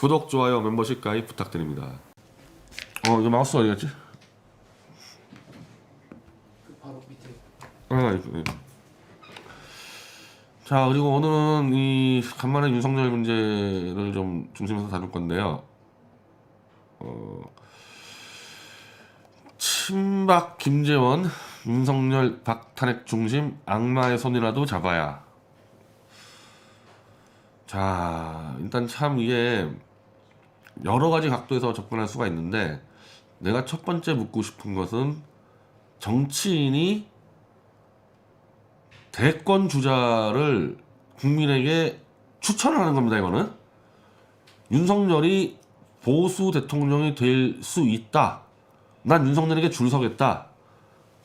구독, 좋아요, 멤버십 가입 부탁드립니다. 이거 마우스 어디 갔지? 바로 밑에. 예. 자, 그리고 오늘은 이 간만에 윤석열 문제를 좀 중심에서 다룰 건데요. 친박 김재원, 윤석열 박탄핵 중심 악마의 손이라도 잡아야. 자, 일단 참 이게 여러 가지 각도에서 접근할 수가 있는데, 내가 첫 번째 묻고 싶은 것은 정치인이 대권 주자를 국민에게 추천하는 겁니다. 이거는 윤석열이 보수 대통령이 될 수 있다. 난 윤석열에게 줄 서겠다.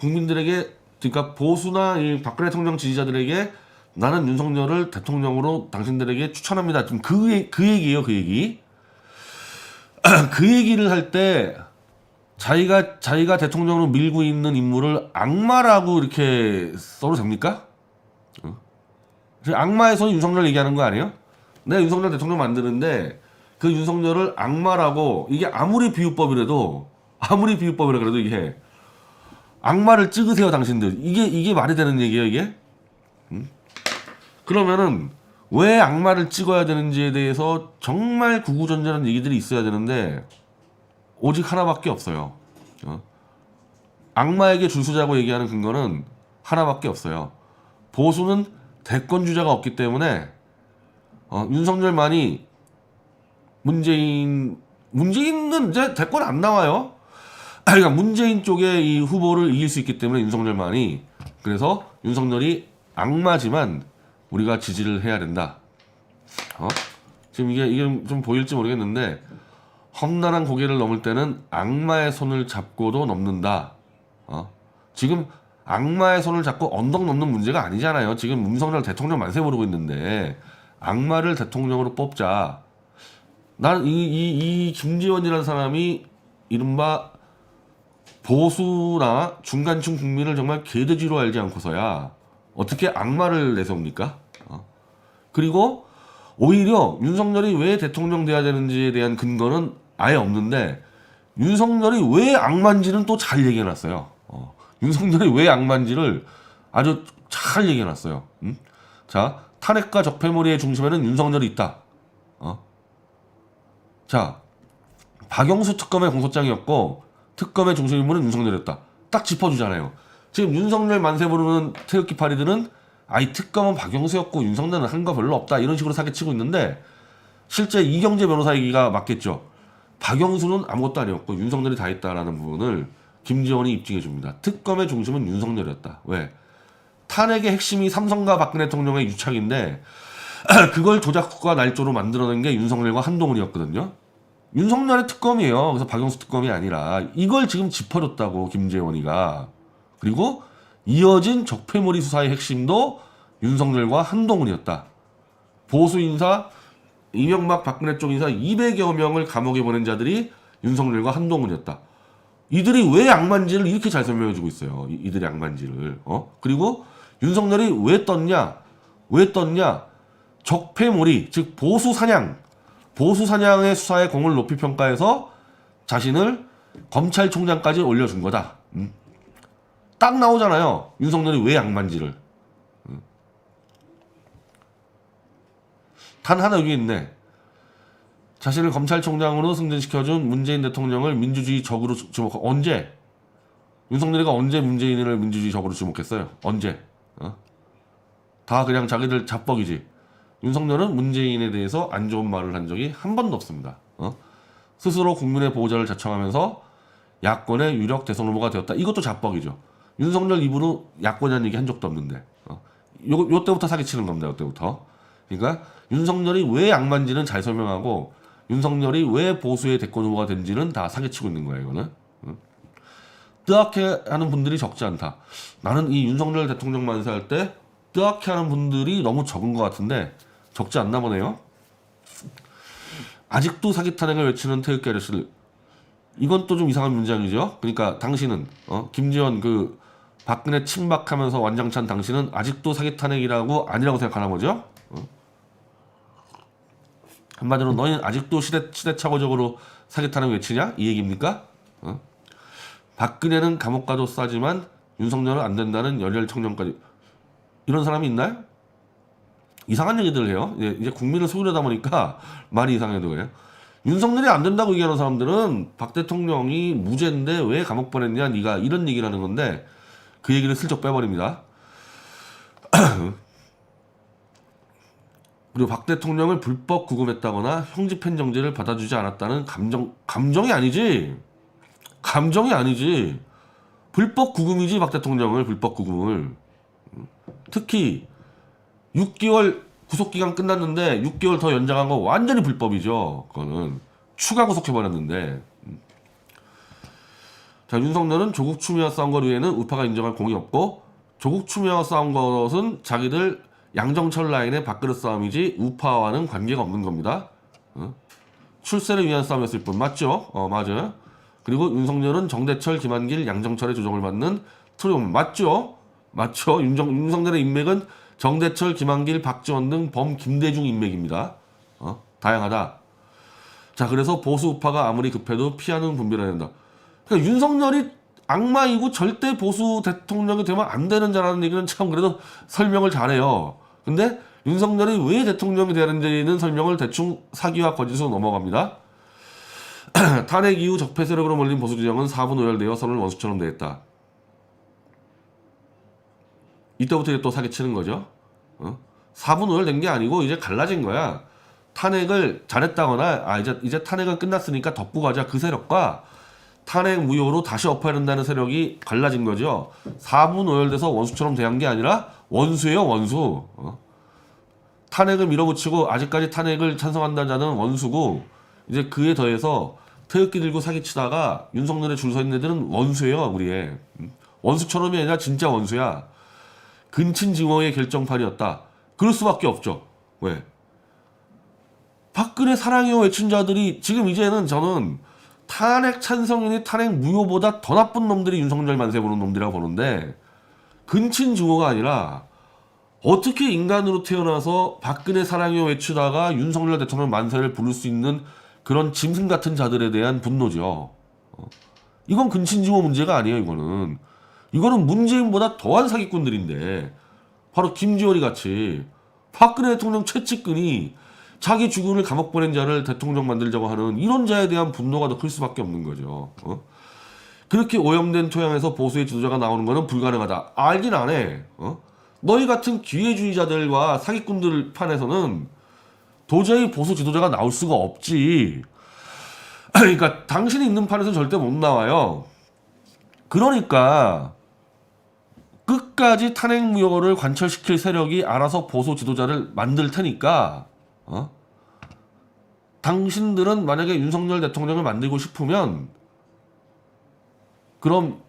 국민들에게, 그러니까 보수나 이 박근혜 대통령 지지자들에게 나는 윤석열을 대통령으로 당신들에게 추천합니다. 좀 그 얘기예요. 그 얘기. 그 얘기를 할 때 자기가 대통령으로 밀고 있는 인물을 악마라고 이렇게 써도 됩니까? 악마의 손이 윤석열 얘기하는 거 아니에요? 내가 윤석열 대통령 만드는데 그 윤석열을 악마라고, 이게 아무리 비유법이라도 그래도 이게 악마를 찍으세요 당신들. 이게 말이 되는 얘기예요 이게? 그러면은 왜 악마를 찍어야 되는지에 대해서 정말 구구절절한 얘기들이 있어야 되는데 오직 하나밖에 없어요. 악마에게 줄 서자고 얘기하는 근거는 하나밖에 없어요. 보수는 대권 주자가 없기 때문에 윤석열만이 문재인은 이제 대권 안 나와요. 그러니까 문재인 쪽에 이 후보를 이길 수 있기 때문에 윤석열만이, 그래서 윤석열이 악마지만 우리가 지지를 해야 된다. 지금 이게 좀 보일지 모르겠는데, 험난한 고개를 넘을 때는 악마의 손을 잡고도 넘는다. 지금 악마의 손을 잡고 언덕 넘는 문제가 아니잖아요. 지금 윤석열 대통령 만세 부르고 있는데 악마를 대통령으로 뽑자. 난 이 김지원이라는 사람이 이른바 보수나 중간층 국민을 정말 개돼지로 알지 않고서야 어떻게 악마를 내세웁니까? 그리고 오히려 윤석열이 왜 대통령 돼야 되는지에 대한 근거는 아예 없는데, 윤석열이 왜 악마인지는 또 잘 얘기해놨어요. 윤석열이 왜 악마인지를 아주 잘 얘기해놨어요. 자, 탄핵과 적폐몰이의 중심에는 윤석열이 있다. 자, 박영수 특검의 공소장이었고 특검의 중심 인물은 윤석열이었다. 딱 짚어주잖아요. 지금 윤석열 만세 부르는 태극기 파리들은 이 특검은 박영수였고 윤석열은 한 거 별로 없다 이런 식으로 사기치고 있는데, 실제 이경재 변호사 얘기가 맞겠죠. 박영수는 아무것도 아니었고 윤석열이 다 했다라는 부분을 김지원이 입증해 줍니다. 특검의 중심은 윤석열이었다. 왜? 탄핵의 핵심이 삼성과 박근혜 대통령의 유착인데 그걸 조작과 날조로 만들어낸 게 윤석열과 한동훈이었거든요. 윤석열의 특검이에요. 그래서 박영수 특검이 아니라 이걸 지금 짚어줬다고 김재원이가. 그리고 이어진 적폐몰이 수사의 핵심도 윤석열과 한동훈이었다. 보수 인사, 이명박 박근혜 쪽 인사 200여 명을 감옥에 보낸 자들이 윤석열과 한동훈이었다. 이들이 왜 악마인지를 이렇게 잘 설명해주고 있어요. 이들의 악마인지를. 그리고 윤석열이 왜 떴냐? 적폐몰이, 즉 보수 사냥의 수사에 공을 높이 평가해서 자신을 검찰총장까지 올려준 거다. 딱 나오잖아요. 윤석열이 왜 악마인지를. 단 하나 여기 있네. 자신을 검찰총장으로 승진시켜준 문재인 대통령을 민주주의 적으로 지목하고. 언제? 윤석열이가 언제 문재인을 민주주의 적으로 지목했어요? 언제? 다 그냥 자기들 잡벅이지. 윤석열은 문재인에 대해서 안 좋은 말을 한 적이 한 번도 없습니다. 스스로 국민의 보호자를 자청하면서 야권의 유력 대선 후보가 되었다. 이것도 잡벅이죠. 윤석열 입으로 야권이라는 얘기 한 적도 없는데. 요때부터 사기치는 겁니다. 요때부터. 그러니까 윤석열이 왜 악마인지는 잘 설명하고 윤석열이 왜 보수의 대권 후보가 된지는 다 사기치고 있는 거예요. 이거는. 뜨악해 하는 분들이 적지 않다. 나는 이 윤석열 대통령 만세할 때 뜨악해 하는 분들이 너무 적은 것 같은데 적지 않나 보네요. 아직도 사기 탄핵을 외치는 태극기 아저씨들, 이건 또 좀 이상한 문장이죠. 그러니까 당신은 김지원 그 박근혜 친박하면서 완장찬 당신은 아직도 사기 탄핵이라고 아니라고 생각하나 보죠. 한마디로 너희는 아직도 시대착오적으로 사기타는 외치냐? 이 얘기입니까? 어? 박근혜는 감옥 가도 싸지만 윤석열은 안 된다는 열혈 청년까지. 이런 사람이 있나요? 이상한 얘기들 해요. 이제 국민을 속이려다 보니까 말이 이상해도 그래요. 윤석열이 안 된다고 얘기하는 사람들은 박 대통령이 무죄인데 왜 감옥 보냈냐 네가 이런 얘기를 하는 건데 그 얘기를 슬쩍 빼버립니다. 그리고 박 대통령을 불법 구금했다거나 형집행정지를 받아주지 않았다는 감정이 아니지. 감정이 아니지. 불법 구금이지. 박 대통령을 불법 구금을. 특히 6개월 구속기간 끝났는데 6개월 더 연장한 거 완전히 불법이죠. 그거는 추가 구속해버렸는데. 자, 윤석열은 조국 추미애 싸운 것 외에는 우파가 인정할 공이 없고 조국 추미애와 싸운 것은 자기들 양정철 라인의 밥그릇 싸움이지 우파와는 관계가 없는 겁니다. 출세를 위한 싸움이었을 뿐. 맞죠? 맞아요. 그리고 윤석열은 정대철, 김한길, 양정철의 조정을 받는 트리오만. 맞죠? 맞죠? 윤석열의 인맥은 정대철, 김한길, 박지원 등 범 김대중 인맥입니다. 다양하다. 자, 그래서 보수 우파가 아무리 급해도 피하는 분별해야 된다. 그러니까 윤석열이 악마이고 절대 보수 대통령이 되면 안 되는 자라는 얘기는 참 그래도 설명을 잘해요. 근데 윤석열이 왜 대통령이 되는지는 설명을 대충 사기와 거짓으로 넘어갑니다. 탄핵 이후 적폐 세력으로 몰린 보수 진영은 4분 오열되어 선을 원수처럼 대했다. 이때부터 이제 또 사기치는 거죠. 4분 오열된 게 아니고 이제 갈라진 거야. 탄핵을 잘했다거나 이제 탄핵은 끝났으니까 덮고 가자 그 세력과 탄핵 무효로 다시 엎어야 된다는 세력이 갈라진 거죠. 4분 오열돼서 원수처럼 대한 게 아니라 원수예요, 원수. 탄핵을 밀어붙이고 아직까지 탄핵을 찬성한다는 자는 원수고 이제 그에 더해서 태극기 들고 사기치다가 윤석열에 줄 서 있는 애들은 원수예요, 우리의. 원수처럼이 아니라 진짜 원수야. 근친징후의 결정판이었다. 그럴 수밖에 없죠. 왜? 박근혜 사랑해요 외친 자들이 지금 이제는 저는 탄핵 찬성이니 탄핵 무효보다 더 나쁜 놈들이 윤석열 만세 부르는 놈들이라고 보는데 근친징후가 아니라 어떻게 인간으로 태어나서 박근혜 사랑해요 외치다가 윤석열 대통령 만세를 부를 수 있는 그런 짐승 같은 자들에 대한 분노죠. 이건 근친징후 문제가 아니에요. 이거는 문재인보다 더한 사기꾼들인데 바로 김지원이 같이 박근혜 대통령 최측근이 자기 주군을 감옥 보낸 자를 대통령 만들자고 하는 이런 자에 대한 분노가 더 클 수밖에 없는 거죠. 그렇게 오염된 토양에서 보수의 지도자가 나오는 것은 불가능하다. 알긴 안 해. 너희 같은 기회주의자들과 사기꾼들 판에서는 도저히 보수 지도자가 나올 수가 없지. 그러니까 당신이 있는 판에서는 절대 못 나와요. 그러니까 끝까지 탄핵 무효를 관철시킬 세력이 알아서 보수 지도자를 만들 테니까 당신들은 만약에 윤석열 대통령을 만들고 싶으면 그럼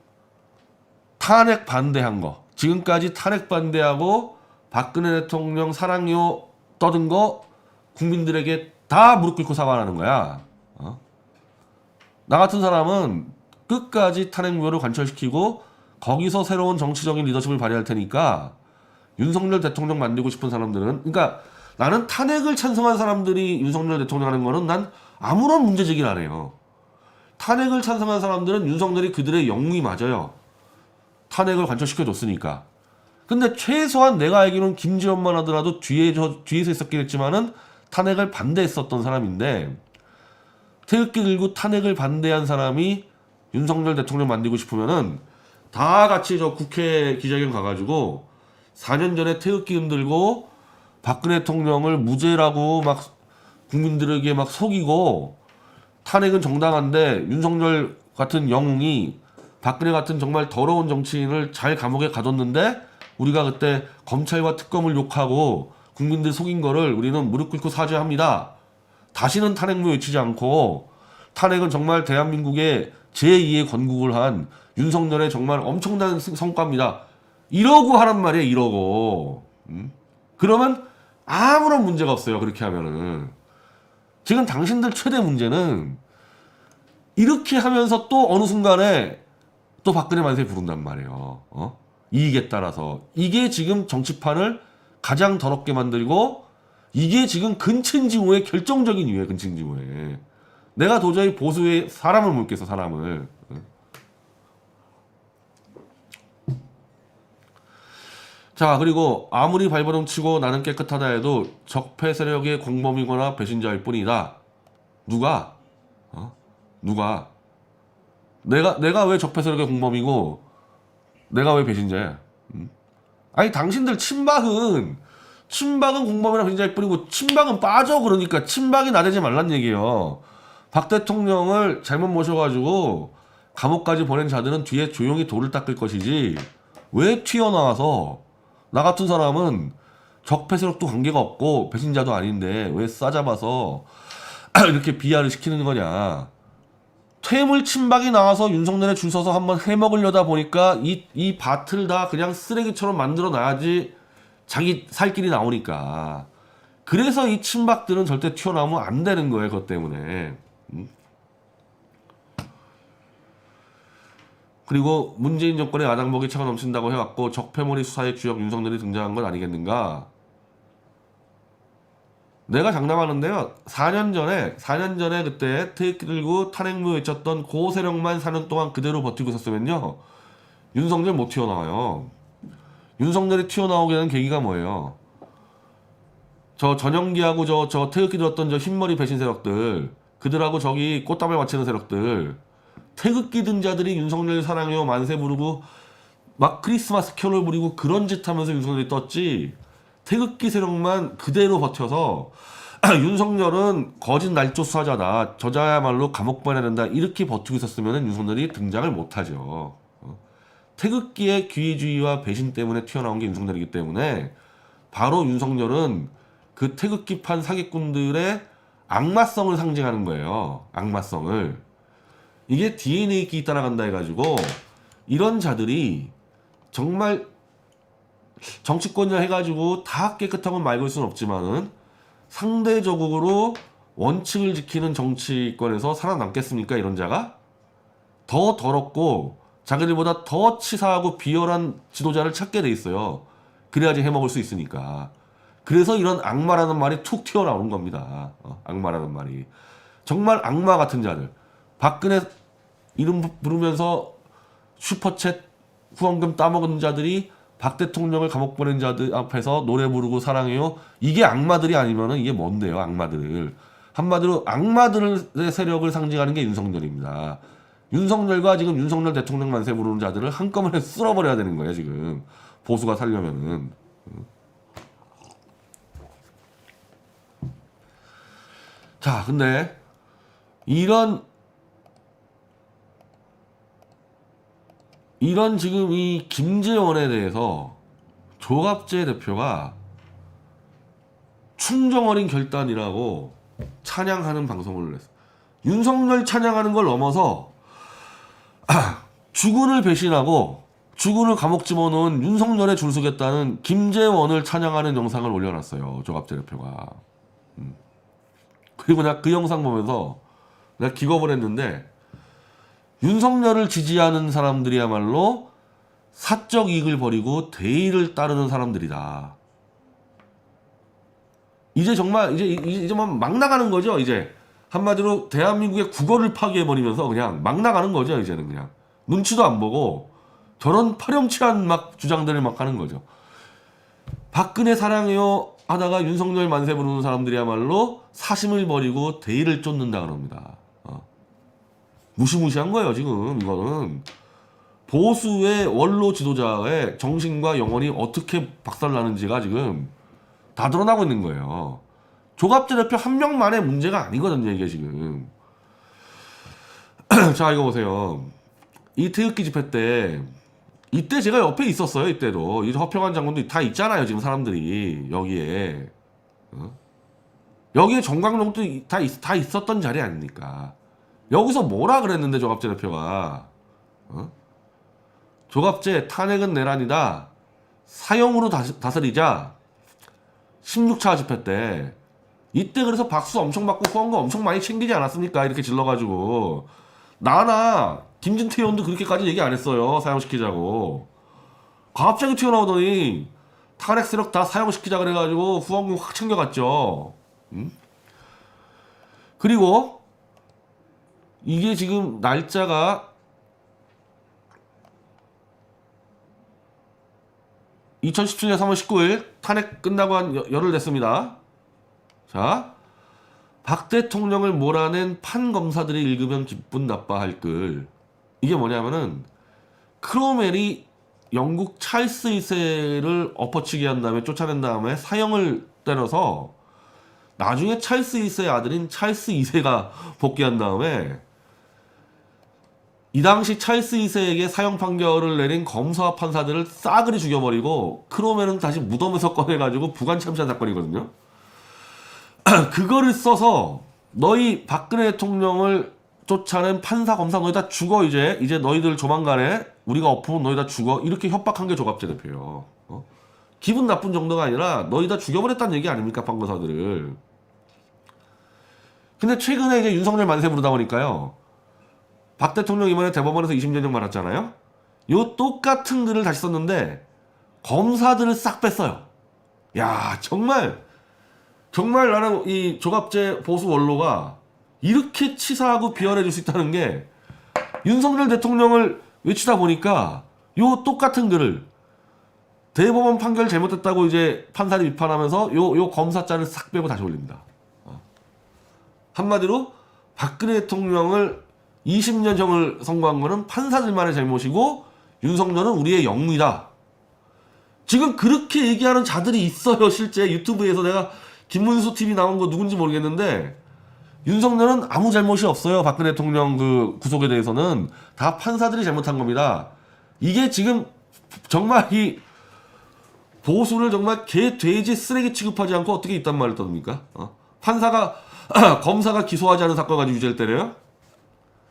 탄핵 반대한 거 지금까지 탄핵 반대하고 박근혜 대통령 사랑요 떠든 거 국민들에게 다 무릎 꿇고 사과하는 거야. 나 같은 사람은 끝까지 탄핵 무효를 관철시키고 거기서 새로운 정치적인 리더십을 발휘할 테니까 윤석열 대통령 만들고 싶은 사람들은 그러니까 나는 탄핵을 찬성한 사람들이 윤석열 대통령 하는 거는 난 아무런 문제 제기를 안 해요. 탄핵을 찬성한 사람들은 윤석열이 그들의 영웅이 맞아요. 탄핵을 관철시켜줬으니까. 근데 최소한 내가 알기로는 김지원만 하더라도 뒤에서 있었긴 했지만은 탄핵을 반대했었던 사람인데 태극기 들고 탄핵을 반대한 사람이 윤석열 대통령 만들고 싶으면은 다 같이 저 국회 기자회견 가가지고 4년 전에 태극기 흔들고 박근혜 대통령을 무죄라고 막 국민들에게 막 속이고 탄핵은 정당한데 윤석열 같은 영웅이 박근혜 같은 정말 더러운 정치인을 잘 감옥에 가뒀는데 우리가 그때 검찰과 특검을 욕하고 국민들 속인 거를 우리는 무릎 꿇고 사죄합니다. 다시는 탄핵무 외치지 않고 탄핵은 정말 대한민국의 제2의 건국을 한 윤석열의 정말 엄청난 성과입니다. 이러고 하란 말이에요. 이러고. 그러면 아무런 문제가 없어요. 그렇게 하면은. 지금 당신들 최대 문제는 이렇게 하면서 또 어느 순간에 또 박근혜 만세 부른단 말이에요. 이익에 따라서. 이게 지금 정치판을 가장 더럽게 만들고 이게 지금 근친징후의 결정적인 이유예요. 근친징후에. 내가 도저히 보수의 사람을 못 겠어. 사람을. 자, 그리고 아무리 발버둥치고 나는 깨끗하다 해도 적폐 세력의 공범이거나 배신자일 뿐이다. 누가? 누가? 내가 왜 적폐 세력의 공범이고 내가 왜 배신자야? 아니 당신들 친박은 공범이나 배신자일 뿐이고 친박은 빠져. 그러니까 친박이 나대지 말란 얘기예요. 박 대통령을 잘못 모셔가지고 감옥까지 보낸 자들은 뒤에 조용히 돌을 닦을 것이지 왜 튀어나와서 나 같은 사람은 적폐 세력도 관계가 없고 배신자도 아닌데 왜 싸잡아서 이렇게 비하를 시키는 거냐. 퇴물 친박이 나와서 윤석열에 줄 서서 한번 해먹으려다 보니까 이 밭을 다 그냥 쓰레기처럼 만들어 놔야지 자기 살 길이 나오니까. 그래서 이 친박들은 절대 튀어나오면 안 되는 거예요. 그것 때문에. 그리고 문재인 정권의 아당목이 차가 넘친다고 해왔고 적폐몰이 수사의 주역 윤석열이 등장한 건 아니겠는가. 내가 장담하는데요. 4년 전에 그때 태극기 들고 탄핵무 외쳤던 고 세력만 4년 동안 그대로 버티고 있었으면요. 윤석열 못 튀어나와요. 윤석열이 튀어나오게 되는 계기가 뭐예요? 저 전영기하고 저 태극기 들었던 저 흰머리 배신 세력들, 그들하고 저기 꽃다발 맞히는 세력들, 태극기 든 자들이 윤석열 사랑해요 만세 부르고 막 크리스마스 캐롤 부리고 그런 짓 하면서 윤석열이 떴지. 태극기 세력만 그대로 버텨서 윤석열은 거짓 날조 수사자다. 저자야말로 감옥 보내야 된다. 이렇게 버티고 있었으면 윤석열이 등장을 못하죠. 태극기의 기회주의와 배신 때문에 튀어나온 게 윤석열이기 때문에 바로 윤석열은 그 태극기판 사기꾼들의 악마성을 상징하는 거예요. 악마성을. 이게 DNA 끼 따라간다 해가지고 이런 자들이 정말 정치권이라 해가지고 다 깨끗하고 맑을 수는 없지만은 상대적으로 원칙을 지키는 정치권에서 살아남겠습니까? 이런 자가? 더 더럽고 자기들보다 더 치사하고 비열한 지도자를 찾게 돼 있어요. 그래야지 해먹을 수 있으니까. 그래서 이런 악마라는 말이 툭 튀어나오는 겁니다. 악마라는 말이. 정말 악마 같은 자들. 박근혜 이름 부르면서 슈퍼챗 후원금 따먹은 자들이 박 대통령을 감옥 보낸 자들 앞에서 노래 부르고 사랑해요. 이게 악마들이 아니면은 이게 뭔데요? 악마들. 한마디로 악마들의 세력을 상징하는 게 윤석열입니다. 윤석열과 지금 윤석열 대통령 만세 부르는 자들을 한꺼번에 쓸어버려야 되는 거예요. 지금 보수가 살려면은. 자, 근데 이런 지금 이 김재원에 대해서 조갑재 대표가 충정 어린 결단이라고 찬양하는 방송을 했어요. 윤석열 찬양하는 걸 넘어서 주군을 배신하고 주군을 감옥 집어넣은 윤석열에 줄 서겠다는 김재원을 찬양하는 영상을 올려놨어요. 조갑재 대표가. 그리고 내가 그 영상 보면서 내가 기겁을 했는데 윤석열을 지지하는 사람들이야말로 사적 이익을 버리고 대의를 따르는 사람들이다. 이제 정말 이제 막 나가는 거죠. 이제 한마디로 대한민국의 국어를 파괴해버리면서 그냥 막 나가는 거죠. 이제는 그냥 눈치도 안 보고 저런 파렴치한 막 주장들을 막 하는 거죠. 박근혜 사랑해요 하다가 윤석열 만세 부르는 사람들이야말로 사심을 버리고 대의를 쫓는다 그럽니다. 무시무시한 거예요. 지금 이거는 보수의 원로 지도자의 정신과 영혼이 어떻게 박살나는지가 지금 다 드러나고 있는 거예요. 조갑재 대표 한 명만의 문제가 아니거든요. 이게 지금. 자, 이거 보세요. 이 태극기 집회 때 이때 제가 옆에 있었어요. 이때도 이 허평한 장군도 다 있잖아요. 지금 사람들이 여기에 여기에 정광용도 다 있었던 자리 아닙니까? 여기서 뭐라 그랬는데 조갑재 대표가 조갑재 탄핵은 내란이다. 사형으로 다스리자. 16차 집회 때 이때 그래서 박수 엄청 받고 후원금 엄청 많이 챙기지 않았습니까? 이렇게 질러가지고 나나 김진태 의원도 그렇게까지 얘기 안 했어요. 사형시키자고. 갑자기 튀어나오더니 탄핵 세력 다 사형시키자 그래가지고 후원금 확 챙겨갔죠. 그리고 이게 지금 날짜가 2017년 3월 19일 탄핵 끝나고 한 열흘 됐습니다. 자, 박 대통령을 몰아낸 판검사들이 읽으면 기분 나빠할 글. 이게 뭐냐면은 크로멜이 영국 찰스 2세를 엎어치게 한 다음에 쫓아낸 다음에 사형을 때려서 나중에 찰스 2세의 아들인 찰스 2세가 복귀한 다음에 이 당시 찰스 2세에게 사형 판결을 내린 검사와 판사들을 싸그리 죽여버리고 크로멜은 다시 무덤에서 꺼내가지고 부관 참시한 사건이거든요. 그거를 써서 너희 박근혜 대통령을 쫓아낸 판사 검사 너희 다 죽어 이제 너희들 조만간에 우리가 엎으면 너희 다 죽어 이렇게 협박한 게 조갑재 대표예요. 기분 나쁜 정도가 아니라 너희 다 죽여버렸다는 얘기 아닙니까 판검사들을. 근데 최근에 이제 윤석열 만세 부르다 보니까요. 박 대통령 이번에 대법원에서 2심전형 받았잖아요. 요 똑같은 글을 다시 썼는데 검사들을 싹 뺐어요. 야 정말 나는 이 조갑재 보수 원로가 이렇게 치사하고 비열해질 수 있다는 게 윤석열 대통령을 외치다 보니까 요 똑같은 글을 대법원 판결 잘못했다고 이제 판사를 비판하면서 요 검사자를 싹 빼고 다시 올립니다. 한마디로 박근혜 대통령을 20년형을 선고한 거는 판사들만의 잘못이고 윤석열은 우리의 영웅이다. 지금 그렇게 얘기하는 자들이 있어요. 실제 유튜브에서 내가 김문수 TV 나온 거 누군지 모르겠는데 윤석열은 아무 잘못이 없어요. 박근혜 대통령 그 구속에 대해서는 다 판사들이 잘못한 겁니다. 이게 지금 정말 이 보수를 정말 개, 돼지, 쓰레기 취급하지 않고 어떻게 이딴 말을 떠듭니까? 판사가 검사가 기소하지 않은 사건 가지고 유죄를 때려요?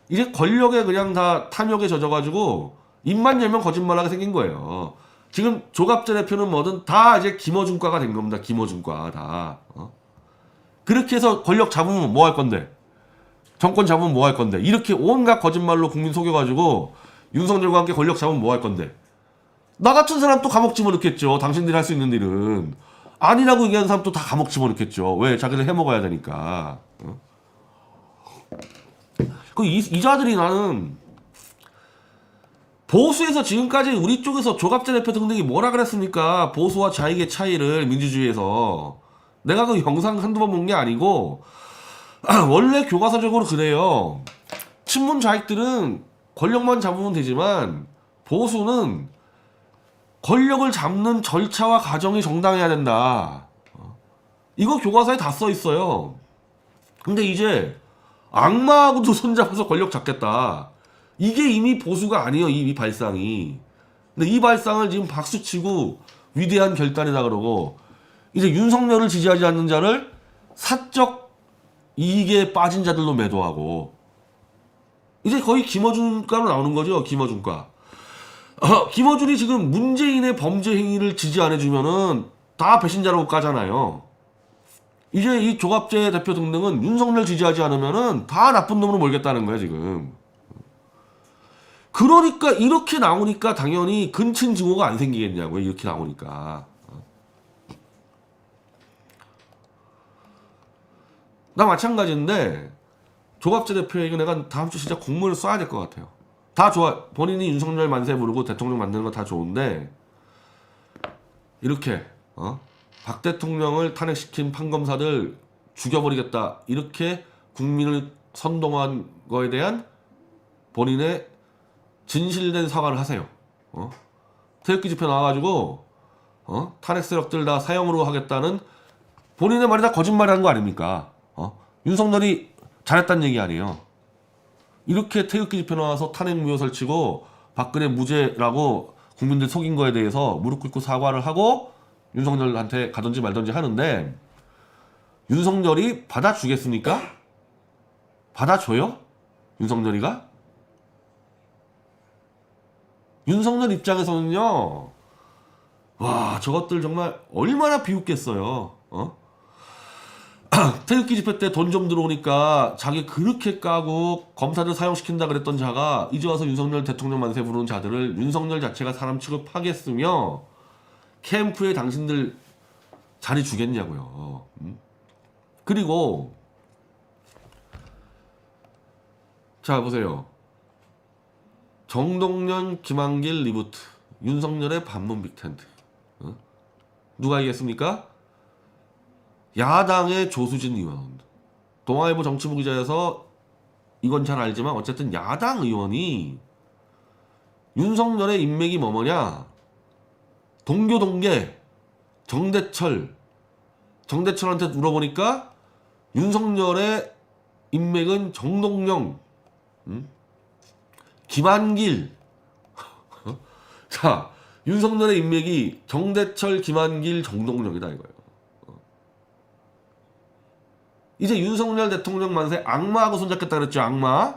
이제 권력에 그냥 다 탐욕에 젖어가지고 입만 열면 거짓말하게 생긴 거예요. 지금 조갑재 대표는 뭐든 다 이제 김어준과가 된 겁니다. 김어준과 다. 그렇게 해서 권력 잡으면 뭐 할 건데? 정권 잡으면 뭐 할 건데? 이렇게 온갖 거짓말로 국민 속여가지고 윤석열과 함께 권력 잡으면 뭐 할 건데? 나 같은 사람 또 감옥 집어넣겠죠. 당신들이 할 수 있는 일은. 아니라고 얘기하는 사람 또 다 감옥 집어넣겠죠. 왜? 자기들 해먹어야 되니까. 이 자들이 나는 보수에서 지금까지 우리 쪽에서 조갑재 대표 등등이 뭐라 그랬습니까? 보수와 좌익의 차이를 민주주의에서. 내가 그 영상 한두 번 본 게 아니고 원래 교과서적으로 그래요. 친문 좌익들은 권력만 잡으면 되지만 보수는 권력을 잡는 절차와 과정이 정당해야 된다. 이거 교과서에 다 써 있어요. 근데 이제 악마하고도 손잡아서 권력 잡겠다. 이게 이미 보수가 아니에요. 이미 발상이. 근데 이 발상을 지금 박수치고 위대한 결단이다 그러고 이제 윤석열을 지지하지 않는 자를 사적 이익에 빠진 자들로 매도하고 이제 거의 김어준과로 나오는 거죠. 김어준과. 김어준이 지금 문재인의 범죄 행위를 지지 안 해주면은 다 배신자라고 까잖아요. 이제 이 조갑재 대표 등등은 윤석열 지지하지 않으면은 다 나쁜 놈으로 몰겠다는 거야 지금. 그러니까 이렇게 나오니까 당연히 근친 증오가 안 생기겠냐고요. 이렇게 나오니까. 나 마찬가지인데 조갑재 대표에게 내가 다음 주 진짜 공문을 써야 될 것 같아요. 다 좋아. 본인이 윤석열 만세 부르고 대통령 만드는 거 다 좋은데 이렇게 박 대통령을 탄핵시킨 판검사들 죽여버리겠다. 이렇게 국민을 선동한 거에 대한 본인의 진실된 사과를 하세요. 태극기 집회 나와가지고 탄핵 세력들 다 사형으로 하겠다는 본인의 말이 다 거짓말이라는 거 아닙니까? 윤석열이 잘했다는 얘기 아니에요. 이렇게 태극기 집회 나와서 탄핵 무효 설치고 박근혜 무죄라고 국민들 속인 거에 대해서 무릎 꿇고 사과를 하고 윤석열한테 가든지 말든지 하는데 윤석열이 받아주겠습니까? 받아줘요? 윤석열이가? 윤석열 입장에서는요. 와 저것들 정말 얼마나 비웃겠어요. 태극기 집회 때 돈 좀 들어오니까 자기 그렇게 까고 검사들 사용시킨다 그랬던 자가 이제 와서 윤석열 대통령 만세 부르는 자들을 윤석열 자체가 사람 취급하겠으며 캠프에 당신들 자리 주겠냐고요. 그리고 자 보세요. 정동영, 김한길 리부트, 윤석열의 반문 빅텐트. 누가 이겼습니까? 야당의 조수진 의원. 동아일보 정치부 기자여서 이건 잘 알지만 어쨌든 야당 의원이 윤석열의 인맥이 뭐냐? 동교 동계 정대철한테 물어보니까 윤석열의 인맥은 정동영, 김한길. 자, 윤석열의 인맥이 정대철, 김한길, 정동영이다 이거예요. 이제 윤석열 대통령 만세 악마하고 손잡겠다 그랬죠. 악마.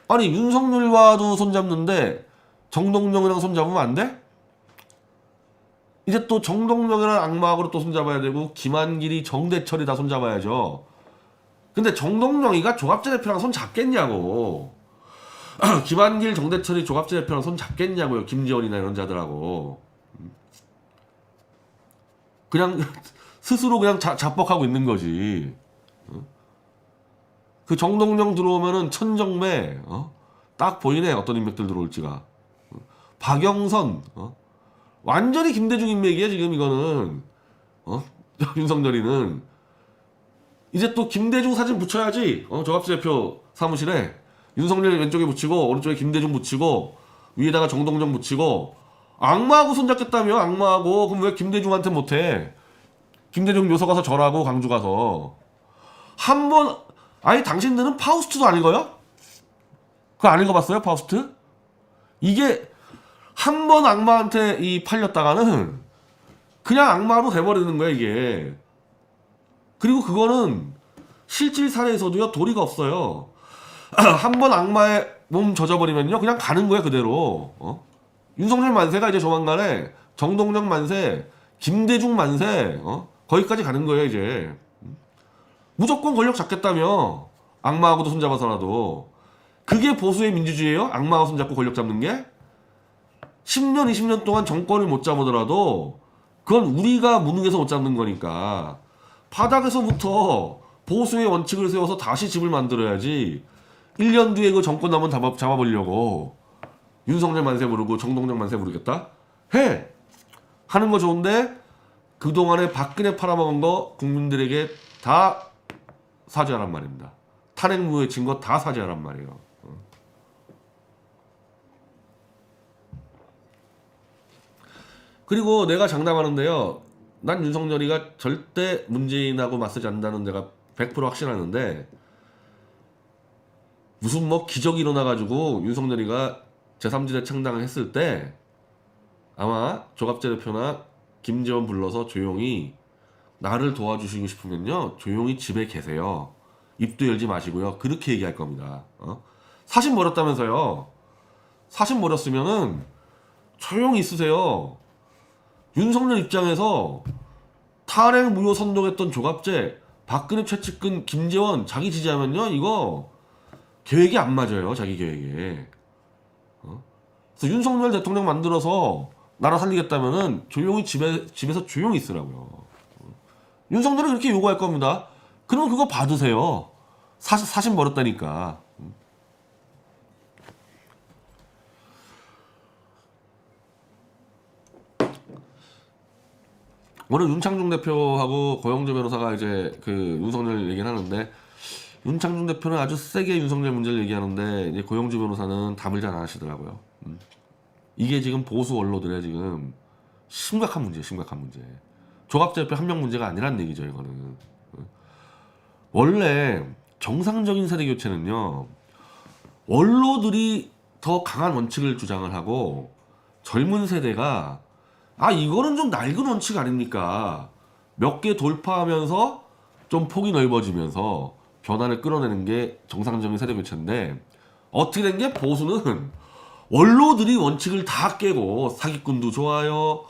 아니 윤석열과도 손잡는데 정동영이랑 손잡으면 안 돼? 이제 또 정동영이랑 악마하고 또 손잡아야 되고 김한길이 정대철이 다 손잡아야죠. 근데 정동영이가 조갑재 대표랑 손 잡겠냐고. 김한길, 정대철이 조갑재 대표랑 손 잡겠냐고요. 김지원이나 이런 자들하고. 그냥 스스로 그냥 자뻑하고 있는 거지. 그 정동영 들어오면은 천정매 딱 보이네. 어떤 인맥들 들어올지가. 박영선 완전히 김대중 인맥이야 지금 이거는. 윤석열이는 이제 또 김대중 사진 붙여야지. 조갑재 대표 사무실에 윤석열 왼쪽에 붙이고 오른쪽에 김대중 붙이고 위에다가 정동영 붙이고. 악마하고 손잡겠다며. 악마하고. 그럼 왜 김대중한테 못해? 김대중 묘소 가서 절하고 광주 가서 한번. 아니 당신들은 파우스트도 안 읽어요? 그거 안 읽어봤어요? 파우스트? 이게 한 번 악마한테 이 팔렸다가는 그냥 악마로 돼버리는 거야 이게. 그리고 그거는 실질 사례에서도요 도리가 없어요. 한 번 악마에 몸 젖어버리면요 그냥 가는 거야 그대로. 윤석열 만세가 이제 조만간에 정동영 만세, 김대중 만세 거기까지 가는 거예요 이제. 무조건 권력 잡겠다며. 악마하고도 손잡아서라도. 그게 보수의 민주주의예요? 악마하고 손잡고 권력 잡는 게? 10년 20년 동안 정권을 못 잡으더라도 그건 우리가 무능해서 못 잡는 거니까 바닥에서부터 보수의 원칙을 세워서 다시 집을 만들어야지. 1년 뒤에 그 정권 한번 잡아보려고 윤석열 만세 부르고 정동영 만세 부르겠다? 해! 하는 거 좋은데 그동안에 박근혜 팔아먹은 거 국민들에게 다 사죄하란 말입니다. 탄핵무효에 진 거 다 사죄하란 말이에요. 그리고 내가 장담하는데요. 난 윤석열이가 절대 문재인하고 맞서지 않는다는 내가 100% 확신하는데 무슨 뭐 기적이 일어나가지고 윤석열이가 제3지대 창당을 했을 때 아마 조갑재 대표나 김재원 불러서 조용히 나를 도와주시고 싶으면요 조용히 집에 계세요. 입도 열지 마시고요. 그렇게 얘기할 겁니다. 사심 버렸다면서요. 사심 버렸으면은 조용히 있으세요. 윤석열 입장에서 탄핵 무효 선동했던 조갑재, 박근혜 최측근 김재원 자기 지지하면요 이거 계획이 안 맞아요. 자기 계획에. 그래서 윤석열 대통령 만들어서 나라 살리겠다면은 조용히 집에서 조용히 있으라고요. 윤석열은 그렇게 요구할 겁니다. 그럼 그거 받으세요. 사심 버렸다니까. 오늘 윤창중 대표하고 고영주 변호사가 이제 그 윤석열 얘기를 하는데 윤창중 대표는 아주 세게 윤석열 문제를 얘기하는데 이제 고영주 변호사는 답을 잘 안 하시더라고요. 이게 지금 보수 언론들의 지금 심각한 문제. 조갑재 대표 한 명 문제가 아니란 얘기죠 이거는. 원래 정상적인 세대 교체는요 원로들이 더 강한 원칙을 주장을 하고 젊은 세대가 이거는 좀 낡은 원칙 아닙니까? 몇 개 돌파하면서 좀 폭이 넓어지면서 변화를 끌어내는 게 정상적인 세대 교체인데 어떻게 된 게 보수는 원로들이 원칙을 다 깨고 사기꾼도 좋아요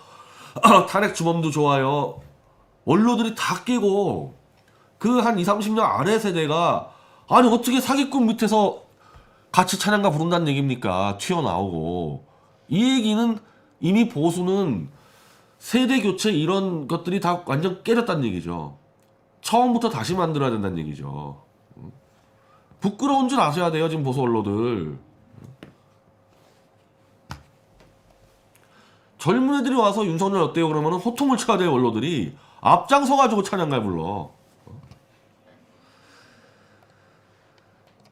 탄핵 주범도 좋아요 원로들이 다 깨고 그 한 20, 30년 아래 세대가 아니 어떻게 사기꾼 밑에서 같이 찬양가 부른다는 얘기입니까? 튀어나오고 이 얘기는 이미 보수는 세대 교체 이런 것들이 다 완전 깨졌다는 얘기죠. 처음부터 다시 만들어야 된다는 얘기죠. 부끄러운 줄 아셔야 돼요, 지금 보수 언론들. 젊은 애들이 와서 윤석열 어때요 그러면은 호통을 쳐야 돼요, 언론들이. 앞장서가지고 찬양가 불러.